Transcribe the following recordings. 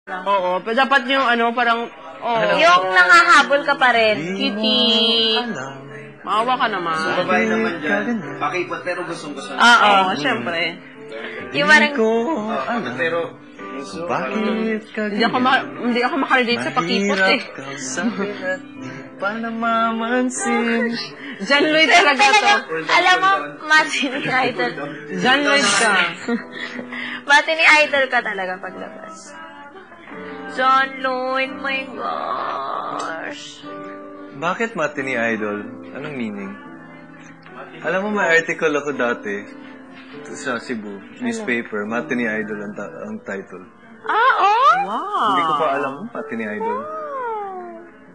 Oo, pero dapat yung ano, parang, yung nangahabol ka pa rin. Kitty. Maawa ka naman. Sa babae naman dyan, pakipot pero gustong-gusto na. Oo, syempre. Yung parang, Pero, bakit ka Hindi ako makarelate sa pakipot eh. pa namamansin. John Lloyd talaga to. alam mo, matinee idol. John Lloyd ka. Matinee idol ka talaga paglabas. John Lloyd, my gosh. Bakit matinee idol? Anong meaning? Alam mo, may article ako dati sa Cebu, newspaper, matinee idol ang title. Wow. Hindi ko pa alam matinee idol.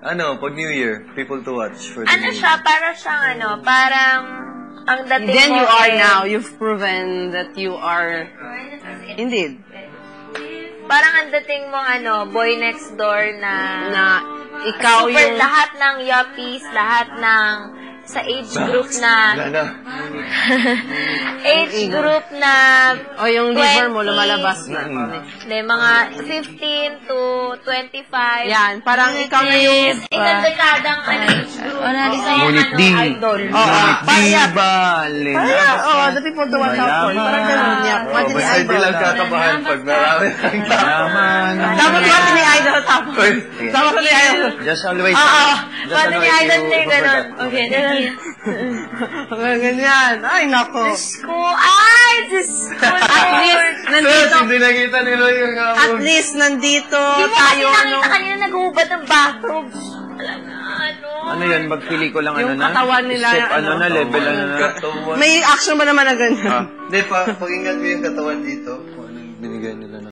Ano, pag New Year, people to watch for the Ano New siya, para siyang parang, ang dating Then mo you are eh, now. You've proven that you are, indeed, parang ang dating mo, boy next door na ikaw super yung, lahat ng yuppies, lahat ng sa age group na age group na o yung liver mo lumalabas na. mga 15 to 25. Yan, parang ikaw na yung, Isang dekadang age group. Ngunit di. idol. Ngunit di balik. The people to watch out for. Parang ganun niya. Matinee Basta hindi idol. lang kakabahan pag marami ng naman. Dapat matinee idol tapos. Dapat matinee idol. Just always. Matinee idol na yung ganun. Okay, thank you. Ganyan. Ay, nako. Diyos ko. Ay, Diyos ko. At least, nandito. Hindi nakita nila yung At least, nandito Hindi mo kasi tayo, nakita kanina nag-uubad ng bathrobe. Ano yan, magpili ko lang yung katawan nila, Step level na. May action ba naman na ganyan? Hindi, pakinggan mo yung katawan dito. Kung anong binigay nila.